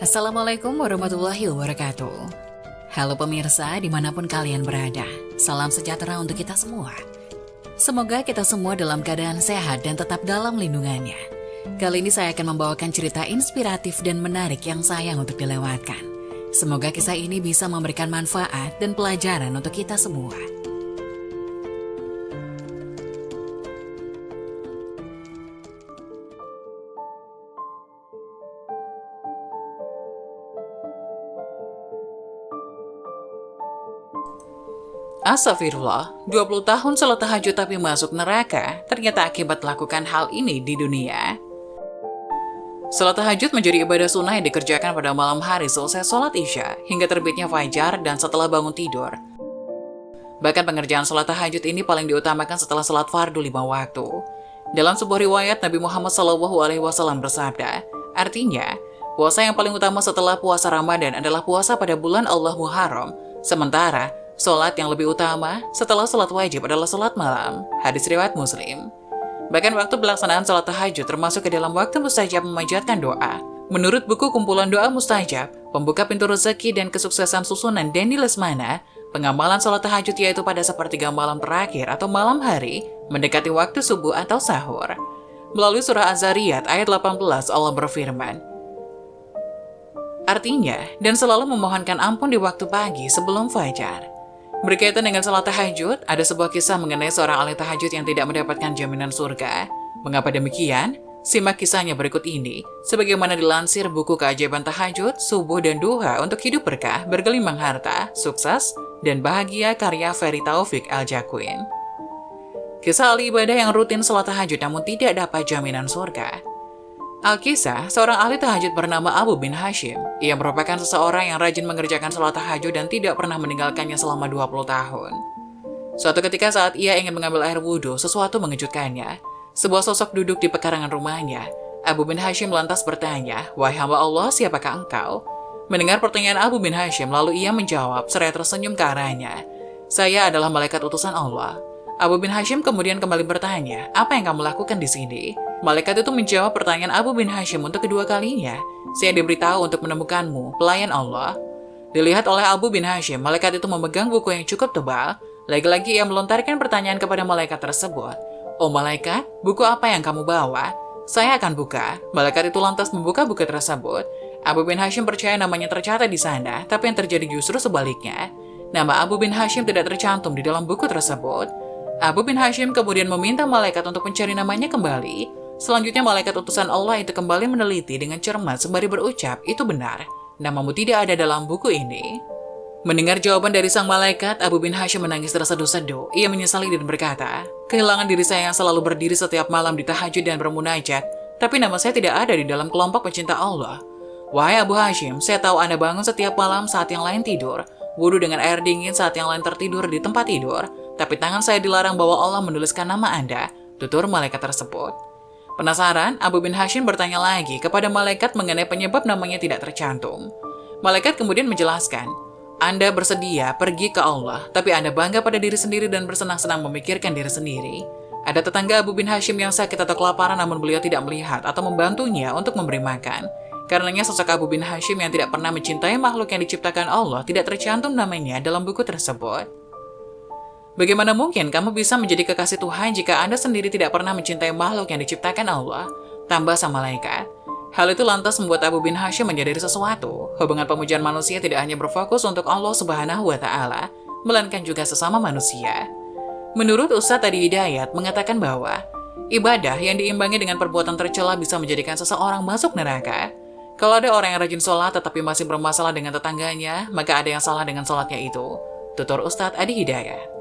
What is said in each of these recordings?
Assalamualaikum warahmatullahi wabarakatuh. Halo pemirsa dimanapun kalian berada, salam sejahtera untuk kita semua. Semoga kita semua dalam keadaan sehat dan tetap dalam lindungannya. Kali ini saya akan membawakan cerita inspiratif dan menarik yang sayang untuk dilewatkan. Semoga kisah ini bisa memberikan manfaat dan pelajaran untuk kita semua. Astagfirullah, 20 tahun sholat tahajud tapi masuk neraka, ternyata akibat melakukan hal ini di dunia. Sholat tahajud menjadi ibadah sunnah yang dikerjakan pada malam hari selesai sholat isya hingga terbitnya fajar dan setelah bangun tidur. Bahkan pengerjaan sholat tahajud ini paling diutamakan setelah sholat fardu 5 waktu. Dalam sebuah riwayat, Nabi Muhammad SAW bersabda, artinya, puasa yang paling utama setelah puasa Ramadan adalah puasa pada bulan Allah Muharram, sementara sholat yang lebih utama setelah sholat wajib adalah sholat malam. Hadis riwayat Muslim. Bahkan waktu pelaksanaan sholat tahajud termasuk ke dalam waktu mustajab memanjatkan doa. Menurut buku kumpulan doa mustajab, pembuka pintu rezeki dan kesuksesan susunan Denny Lesmana, pengamalan sholat tahajud yaitu pada sepertiga malam terakhir atau malam hari, mendekati waktu subuh atau sahur. Melalui surah Az-Zariyat ayat 18 Allah berfirman, artinya, dan selalu memohonkan ampun di waktu pagi sebelum fajar. Berkaitan dengan salat tahajud, ada sebuah kisah mengenai seorang ahli tahajud yang tidak mendapatkan jaminan surga. Mengapa demikian? Simak kisahnya berikut ini, sebagaimana dilansir buku Keajaiban Tahajud, Subuh dan Duha untuk Hidup Berkah, Bergelimang Harta, Sukses, dan Bahagia karya Ferry Taufik Al-Jaquin. Kisah ahli ibadah yang rutin salat tahajud namun tidak dapat jaminan surga. Alkisah, seorang ahli tahajud bernama Abu bin Hashim. Ia merupakan seseorang yang rajin mengerjakan sholat tahajud dan tidak pernah meninggalkannya selama 20 tahun. Suatu ketika saat ia ingin mengambil air wudhu, sesuatu mengejutkannya. Sebuah sosok duduk di pekarangan rumahnya. Abu bin Hashim lantas bertanya, "Wahai hamba Allah, siapakah engkau?" Mendengar pertanyaan Abu bin Hashim, lalu ia menjawab seraya tersenyum ke arahnya, "Saya adalah malaikat utusan Allah." Abu bin Hashim kemudian kembali bertanya, "Apa yang kamu lakukan di sini?" Malaikat itu menjawab pertanyaan Abu bin Hashim untuk kedua kalinya. "Saya diberitahu untuk menemukanmu, pelayan Allah." Dilihat oleh Abu bin Hashim, malaikat itu memegang buku yang cukup tebal. Lagi-lagi ia melontarkan pertanyaan kepada malaikat tersebut. "Oh malaikat, buku apa yang kamu bawa? Saya akan buka." Malaikat itu lantas membuka buku tersebut. Abu bin Hashim percaya namanya tercatat di sana, tapi yang terjadi justru sebaliknya. Nama Abu bin Hashim tidak tercantum di dalam buku tersebut. Abu bin Hashim kemudian meminta malaikat untuk mencari namanya kembali. Selanjutnya malaikat utusan Allah itu kembali meneliti dengan cermat sembari berucap, "Itu benar, namamu tidak ada dalam buku ini." Mendengar jawaban dari sang malaikat, Abu bin Hashim menangis terseduh-seduh. Ia menyesali dan berkata, "Kehilangan diri saya yang selalu berdiri setiap malam di tahajud dan bermunajat, tapi nama saya tidak ada di dalam kelompok pecinta Allah." "Wahai Abu Hashim, saya tahu Anda bangun setiap malam saat yang lain tidur, wudhu dengan air dingin saat yang lain tertidur di tempat tidur, tapi tangan saya dilarang bahwa Allah menuliskan nama Anda," tutur malaikat tersebut. Penasaran, Abu bin Hashim bertanya lagi kepada malaikat mengenai penyebab namanya tidak tercantum. Malaikat kemudian menjelaskan, "Anda bersedia pergi ke Allah, tapi Anda bangga pada diri sendiri dan bersenang-senang memikirkan diri sendiri. Ada tetangga Abu bin Hashim yang sakit atau kelaparan namun beliau tidak melihat atau membantunya untuk memberi makan. Karenanya sosok Abu bin Hashim yang tidak pernah mencintai makhluk yang diciptakan Allah tidak tercantum namanya dalam buku tersebut." Bagaimana mungkin kamu bisa menjadi kekasih Tuhan jika Anda sendiri tidak pernah mencintai makhluk yang diciptakan Allah? Tambah sang malaikat. Hal itu lantas membuat Abu bin Hashim menyadari sesuatu. Hubungan pemujaan manusia tidak hanya berfokus untuk Allah Subhanahu wa Ta'ala, melainkan juga sesama manusia. Menurut Ustadz Adi Hidayat mengatakan bahwa ibadah yang diimbangi dengan perbuatan tercela bisa menjadikan seseorang masuk neraka. Kalau ada orang yang rajin sholat tetapi masih bermasalah dengan tetangganya, maka ada yang salah dengan sholatnya itu, tutur Ustadz Adi Hidayat.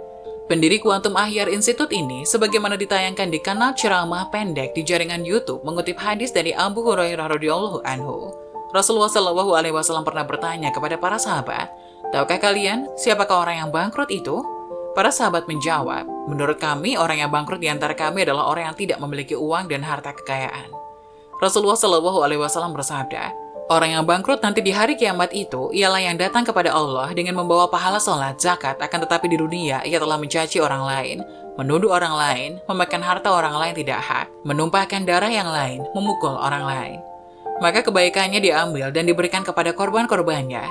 Pendiri Quantum Ahyar Institute ini, sebagaimana ditayangkan di kanal ceramah pendek di jaringan YouTube, mengutip hadis dari Abu Hurairah radhiyallahu anhu. Rasulullah Shallallahu alaihi wasallam pernah bertanya kepada para sahabat, "Tahukah kalian siapakah orang yang bangkrut itu?" Para sahabat menjawab, "Menurut kami, orang yang bangkrut di antara kami adalah orang yang tidak memiliki uang dan harta kekayaan." Rasulullah Shallallahu alaihi wasallam bersabda, "Orang yang bangkrut nanti di hari kiamat itu ialah yang datang kepada Allah dengan membawa pahala sholat, zakat, akan tetapi di dunia ia telah mencaci orang lain, menuduh orang lain, memakan harta orang lain tidak hak, menumpahkan darah yang lain, memukul orang lain." maka kebaikannya diambil dan diberikan kepada korban-korbannya.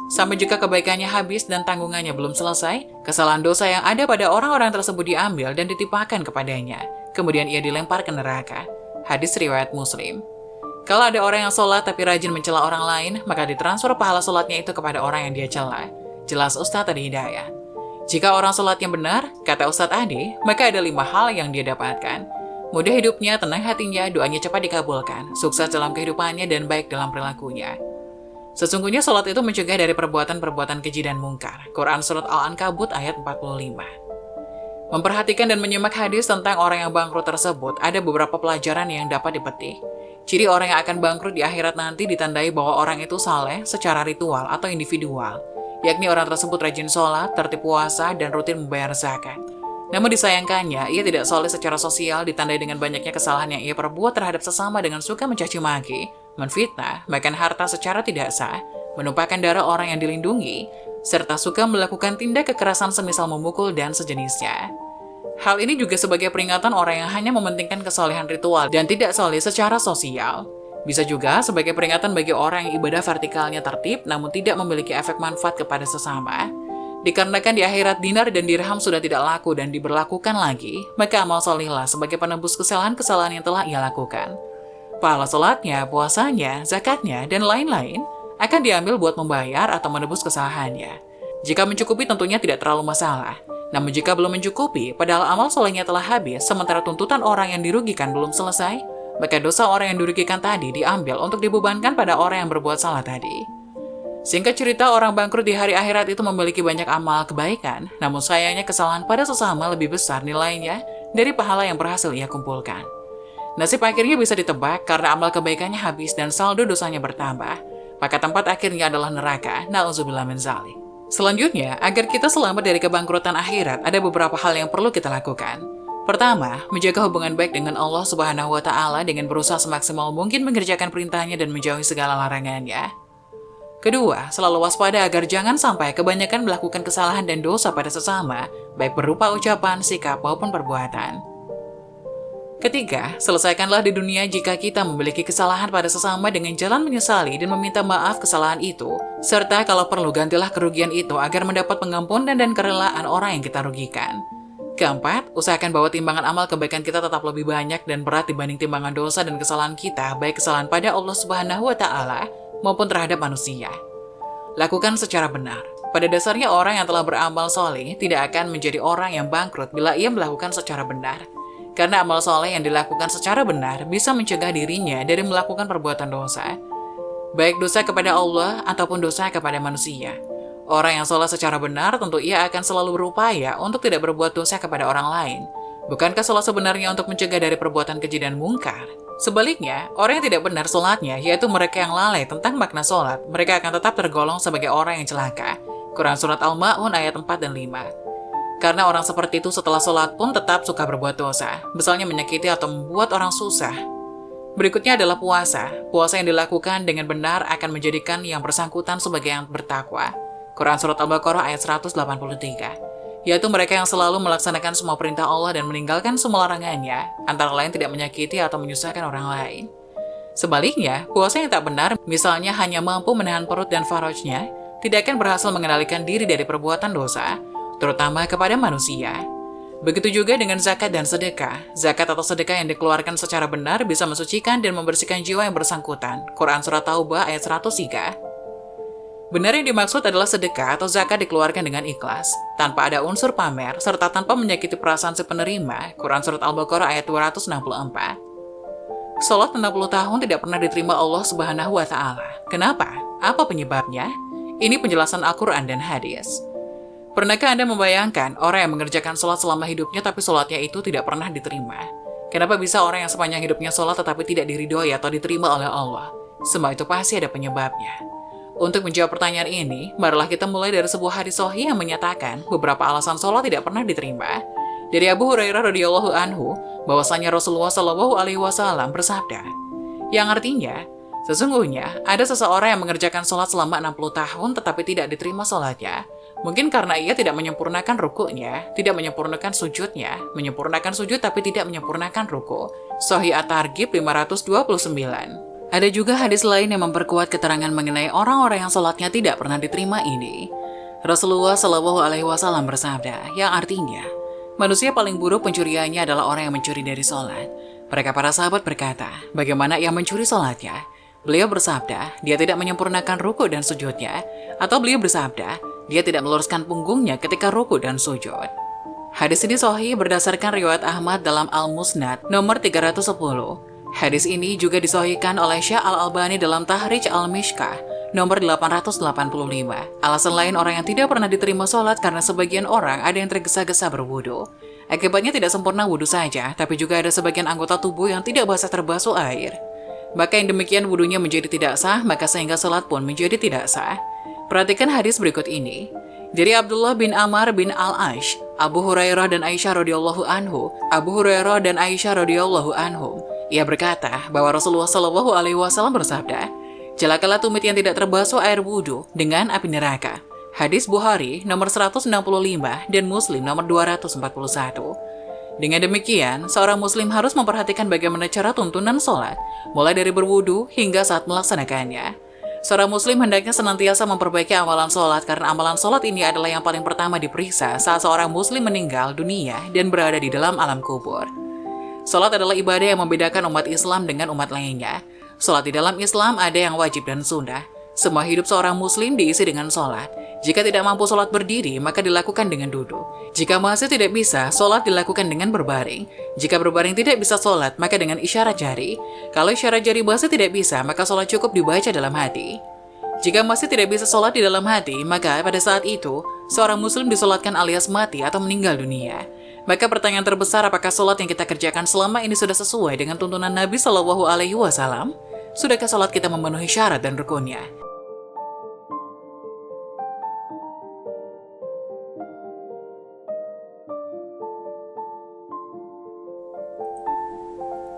Sampai jika kebaikannya habis dan tanggungannya belum selesai, kesalahan dosa yang ada pada orang-orang tersebut diambil dan ditimpakan kepadanya. Kemudian ia dilempar ke neraka. Hadis riwayat Muslim. Kalau ada orang yang sholat tapi rajin mencela orang lain, maka ditransfer pahala sholatnya itu kepada orang yang dia cela. Jelas Ustadz Adi Hidayat. Jika orang sholatnya benar, kata Ustadz Adi, maka ada 5 hal yang dia dapatkan. Mudah hidupnya, tenang hatinya, doanya cepat dikabulkan, sukses dalam kehidupannya, dan baik dalam perilakunya. Sesungguhnya sholat itu mencegah dari perbuatan-perbuatan keji dan mungkar. Quran Surat Al-Ankabut ayat 45. Memperhatikan dan menyimak hadis tentang orang yang bangkrut tersebut, ada beberapa pelajaran yang dapat dipetik. Ciri orang yang akan bangkrut di akhirat nanti ditandai bahwa orang itu saleh secara ritual atau individual, yakni orang tersebut rajin sholat, tertib puasa, dan rutin membayar zakat. Namun disayangkannya, ia tidak soleh secara sosial, ditandai dengan banyaknya kesalahan yang ia perbuat terhadap sesama dengan suka mencaci maki, menfitnah, makan harta secara tidak sah, menumpahkan darah orang yang dilindungi, serta suka melakukan tindak kekerasan semisal memukul dan sejenisnya. Hal ini juga sebagai peringatan orang yang hanya mementingkan kesolehan ritual dan tidak soleh secara sosial. Bisa juga sebagai peringatan bagi orang yang ibadah vertikalnya tertib namun tidak memiliki efek manfaat kepada sesama. Dikarenakan di akhirat dinar dan dirham sudah tidak laku dan diberlakukan lagi, maka amal solihlah sebagai penebus kesalahan-kesalahan yang telah ia lakukan. Pahala sholatnya, puasanya, zakatnya, dan lain-lain akan diambil buat membayar atau menebus kesalahannya. Jika mencukupi tentunya tidak terlalu masalah. Namun jika belum mencukupi, padahal amal solehnya telah habis, sementara tuntutan orang yang dirugikan belum selesai, maka dosa orang yang dirugikan tadi diambil untuk dibebankan pada orang yang berbuat salah tadi. Singkat cerita, orang bangkrut di hari akhirat itu memiliki banyak amal kebaikan, namun sayangnya kesalahan pada sesama lebih besar nilainya dari pahala yang berhasil ia kumpulkan. Nasib akhirnya bisa ditebak karena amal kebaikannya habis dan saldo dosanya bertambah, maka tempat akhirnya adalah neraka. Na'udzubillah min dzalik. Selanjutnya, agar kita selamat dari kebangkrutan akhirat, ada beberapa hal yang perlu kita lakukan. Pertama, menjaga hubungan baik dengan Allah Subhanahu wa Ta'ala dengan berusaha semaksimal mungkin mengerjakan perintahnya dan menjauhi segala larangannya. Kedua, selalu waspada agar jangan sampai kebanyakan melakukan kesalahan dan dosa pada sesama, baik berupa ucapan, sikap, maupun perbuatan. Ketiga, selesaikanlah di dunia jika kita memiliki kesalahan pada sesama dengan jalan menyesali dan meminta maaf kesalahan itu, serta kalau perlu gantilah kerugian itu agar mendapat pengampunan dan kerelaan orang yang kita rugikan. Keempat, usahakan bahwa timbangan amal kebaikan kita tetap lebih banyak dan berat dibanding timbangan dosa dan kesalahan kita, baik kesalahan pada Allah Subhanahu wa Ta'ala maupun terhadap manusia. Lakukan secara benar. Pada dasarnya orang yang telah beramal soleh tidak akan menjadi orang yang bangkrut bila ia melakukan secara benar. Karena amal soleh yang dilakukan secara benar bisa mencegah dirinya dari melakukan perbuatan dosa. Baik dosa kepada Allah ataupun dosa kepada manusia. Orang yang sholat secara benar tentu ia akan selalu berupaya untuk tidak berbuat dosa kepada orang lain. Bukankah sholat sebenarnya untuk mencegah dari perbuatan keji dan mungkar? Sebaliknya, orang yang tidak benar sholatnya, yaitu mereka yang lalai tentang makna sholat, mereka akan tetap tergolong sebagai orang yang celaka. Quran Surat Al-Ma'un ayat 4 dan 5. Karena orang seperti itu setelah sholat pun tetap suka berbuat dosa, misalnya menyakiti atau membuat orang susah. Berikutnya adalah puasa. Puasa yang dilakukan dengan benar akan menjadikan yang bersangkutan sebagai yang bertakwa. Quran Surat Al-Baqarah ayat 183. Yaitu mereka yang selalu melaksanakan semua perintah Allah dan meninggalkan semua larangannya, antara lain tidak menyakiti atau menyusahkan orang lain. Sebaliknya, puasa yang tak benar, misalnya hanya mampu menahan perut dan farajnya, tidak akan berhasil mengendalikan diri dari perbuatan dosa, terutama kepada manusia. Begitu juga dengan zakat dan sedekah. Zakat atau sedekah yang dikeluarkan secara benar bisa mensucikan dan membersihkan jiwa yang bersangkutan. Quran Surat Taubah ayat 103. Benar yang dimaksud adalah sedekah atau zakat dikeluarkan dengan ikhlas, tanpa ada unsur pamer, serta tanpa menyakiti perasaan si penerima. Quran Surat Al-Baqarah ayat 264. Salat 60 tahun tidak pernah diterima Allah Subhanahu wa Ta'ala. Kenapa? Apa penyebabnya? Ini penjelasan Al-Quran dan hadis. Pernahkah Anda membayangkan orang yang mengerjakan salat selama hidupnya tapi salatnya itu tidak pernah diterima? Kenapa bisa orang yang sepanjang hidupnya salat tetapi tidak diridhoi atau diterima oleh Allah? Semua itu pasti ada penyebabnya. Untuk menjawab pertanyaan ini, marilah kita mulai dari sebuah hadis sahih yang menyatakan beberapa alasan sholat tidak pernah diterima. Dari Abu Hurairah radhiyallahu anhu, bahwasanya Rasulullah shallallahu alaihi wasallam bersabda, yang artinya, sesungguhnya ada seseorang yang mengerjakan sholat selama 60 tahun tetapi tidak diterima sholatnya. Mungkin karena ia tidak menyempurnakan rukuknya, tidak menyempurnakan sujudnya, menyempurnakan sujud tapi tidak menyempurnakan ruku. Sahih At-Targhib 529. Ada juga hadis lain yang memperkuat keterangan mengenai orang-orang yang sholatnya tidak pernah diterima ini. Rasulullah Shallallahu Alaihi Wasallam bersabda, yang artinya, manusia paling buruk pencuriannya adalah orang yang mencuri dari sholat. Mereka para sahabat berkata, bagaimana ia mencuri sholatnya? Beliau bersabda, dia tidak menyempurnakan ruku dan sujudnya. Atau beliau bersabda, dia tidak meluruskan punggungnya ketika ruku dan sujud. Hadis ini sahih berdasarkan riwayat Ahmad dalam Al-Musnad nomor 310. Hadis ini juga disahihkan oleh Syekh Al-Albani dalam Tahrij Al-Mishkah nomor 885. Alasan lain orang yang tidak pernah diterima sholat karena sebagian orang ada yang tergesa-gesa berwudu. Akibatnya tidak sempurna wudu saja, tapi juga ada sebagian anggota tubuh yang tidak basah terbasuh air. Maka yang demikian wudunya menjadi tidak sah, maka sehingga sholat pun menjadi tidak sah. Perhatikan hadis berikut ini. Dari Abdullah bin Amr bin Al-Ash, Abu Hurairah dan Aisyah radhiyallahu anhu, ia berkata bahwa Rasulullah Shallallahu Alaihi Wasallam bersabda, celakalah tumit yang tidak terbasuh air wudhu dengan api neraka. Hadis Bukhari nomor 165 dan Muslim nomor 241. Dengan demikian, seorang muslim harus memperhatikan bagaimana cara tuntunan sholat, mulai dari berwudu hingga saat melaksanakannya. Seorang muslim hendaknya senantiasa memperbaiki amalan sholat karena amalan sholat ini adalah yang paling pertama diperiksa saat seorang muslim meninggal dunia dan berada di dalam alam kubur. Sholat adalah ibadah yang membedakan umat Islam dengan umat lainnya. Sholat di dalam Islam ada yang wajib dan sunnah. Semua hidup seorang muslim diisi dengan sholat. Jika tidak mampu sholat berdiri, maka dilakukan dengan duduk. Jika masih tidak bisa, sholat dilakukan dengan berbaring. Jika berbaring tidak bisa sholat, maka dengan isyarat jari. Kalau isyarat jari masih tidak bisa, maka sholat cukup dibaca dalam hati. Jika masih tidak bisa sholat di dalam hati, maka pada saat itu, seorang muslim disolatkan alias mati atau meninggal dunia. Maka pertanyaan terbesar, apakah sholat yang kita kerjakan selama ini sudah sesuai dengan tuntunan Nabi Shallallahu Alaihi Wasallam? Sudahkah sholat kita memenuhi syarat dan rukunnya?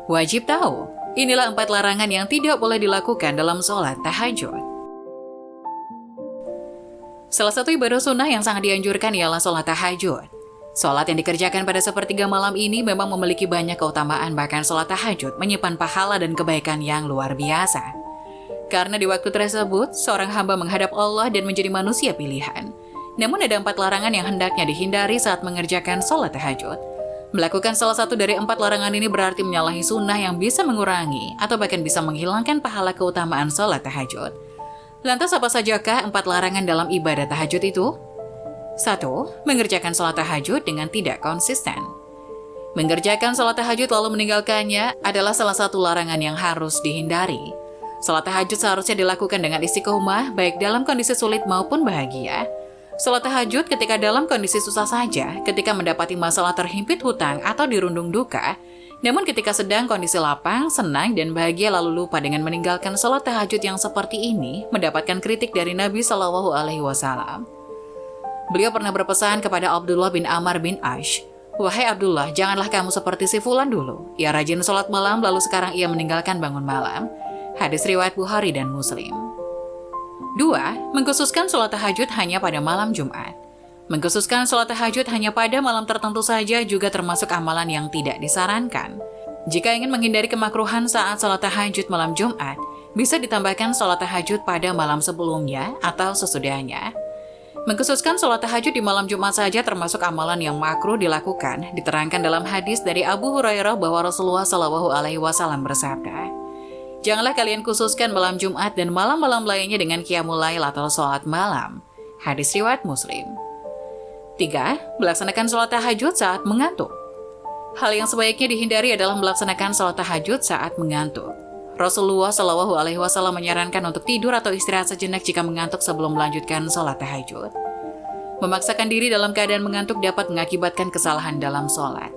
Wajib tahu, inilah 4 larangan yang tidak boleh dilakukan dalam sholat tahajud. Salah satu ibadah sunnah yang sangat dianjurkan ialah sholat tahajud. Sholat yang dikerjakan pada sepertiga malam ini memang memiliki banyak keutamaan, bahkan sholat tahajud menyimpan pahala dan kebaikan yang luar biasa. Karena di waktu tersebut, seorang hamba menghadap Allah dan menjadi manusia pilihan. Namun ada 4 larangan yang hendaknya dihindari saat mengerjakan sholat tahajud. Melakukan salah satu dari 4 larangan ini berarti menyalahi sunnah yang bisa mengurangi atau bahkan bisa menghilangkan pahala keutamaan sholat tahajud. Lantas apa sajakah 4 larangan dalam ibadah tahajud itu? 1. Mengerjakan sholat tahajud dengan tidak konsisten. Mengerjakan sholat tahajud lalu meninggalkannya adalah salah satu larangan yang harus dihindari. Sholat tahajud seharusnya dilakukan dengan istiqomah baik dalam kondisi sulit maupun bahagia. Sholat tahajud ketika dalam kondisi susah saja, ketika mendapati masalah terhimpit hutang atau dirundung duka. Namun ketika sedang kondisi lapang, senang, dan bahagia lalu lupa dengan meninggalkan sholat tahajud yang seperti ini, mendapatkan kritik dari Nabi Shallallahu Alaihi Wasallam. Beliau pernah berpesan kepada Abdullah bin Amr bin Ash, "Wahai Abdullah, janganlah kamu seperti si fulan dulu. Ia rajin sholat malam lalu sekarang ia meninggalkan bangun malam." Hadis riwayat Bukhari dan Muslim. 2. Mengkhususkan sholat tahajud hanya pada malam Jumat. Mengkhususkan sholat tahajud hanya pada malam tertentu saja juga termasuk amalan yang tidak disarankan. Jika ingin menghindari kemakruhan saat sholat tahajud malam Jumat, bisa ditambahkan sholat tahajud pada malam sebelumnya atau sesudahnya. Mengkhususkan sholat tahajud di malam Jumat saja termasuk amalan yang makruh dilakukan, diterangkan dalam hadis dari Abu Hurairah bahwa Rasulullah Shallallahu Alaihi Wasallam bersabda, "Janganlah kalian khususkan malam Jumat dan malam-malam lainnya dengan qiyamul lail atau sholat malam." Hadis riwayat Muslim. 3. Melaksanakan sholat tahajud saat mengantuk. Hal yang sebaiknya dihindari adalah melaksanakan sholat tahajud saat mengantuk. Rasulullah Shallallahu Alaihi Wasallam menyarankan untuk tidur atau istirahat sejenak jika mengantuk sebelum melanjutkan sholat tahajud. Memaksakan diri dalam keadaan mengantuk dapat mengakibatkan kesalahan dalam sholat.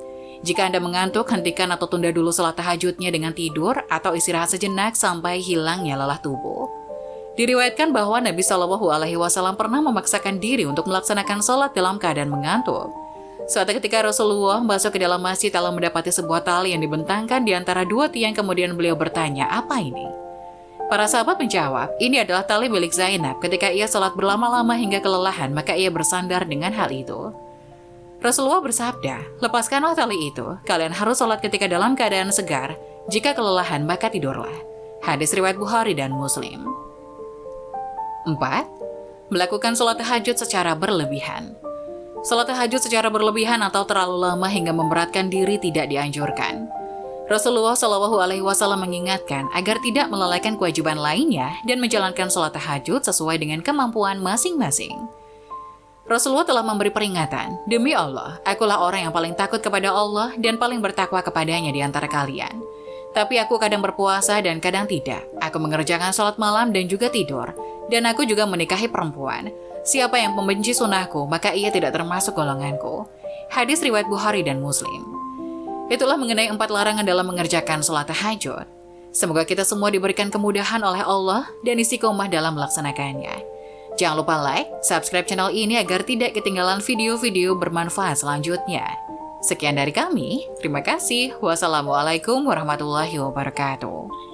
Jika Anda mengantuk, hentikan atau tunda dulu sholat tahajudnya dengan tidur atau istirahat sejenak sampai hilangnya lelah tubuh. Diriwayatkan bahwa Nabi Shallallahu Alaihi Wasallam pernah memaksakan diri untuk melaksanakan sholat dalam keadaan mengantuk. Suatu ketika Rasulullah masuk ke dalam masjid lalu mendapati sebuah tali yang dibentangkan di antara 2 tiang, kemudian beliau bertanya, "Apa ini?" Para sahabat menjawab, "Ini adalah tali milik Zainab. Ketika ia sholat berlama-lama hingga kelelahan, maka ia bersandar dengan hal itu." Rasulullah bersabda, "Lepaskanlah tali itu. Kalian harus sholat ketika dalam keadaan segar. Jika kelelahan, maka tidurlah." Hadis riwayat Bukhari dan Muslim. 4. Melakukan sholat tahajud secara berlebihan. Sholat tahajud secara berlebihan atau terlalu lama hingga memberatkan diri tidak dianjurkan. Rasulullah Shallallahu Alaihi Wasallam mengingatkan agar tidak melalaikan kewajiban lainnya dan menjalankan sholat tahajud sesuai dengan kemampuan masing-masing. Rasulullah telah memberi peringatan, demi Allah, akulah orang yang paling takut kepada Allah dan paling bertakwa kepadanya di antara kalian. Tapi aku kadang berpuasa dan kadang tidak. Aku mengerjakan sholat malam dan juga tidur. Dan aku juga menikahi perempuan. Siapa yang membenci sunnahku, maka ia tidak termasuk golonganku. Hadis riwayat Bukhari dan Muslim. Itulah mengenai 4 larangan dalam mengerjakan sholat tahajud. Semoga kita semua diberikan kemudahan oleh Allah dan istiqomah dalam melaksanakannya. Jangan lupa like, subscribe channel ini agar tidak ketinggalan video-video bermanfaat selanjutnya. Sekian dari kami, terima kasih. Wassalamualaikum warahmatullahi wabarakatuh.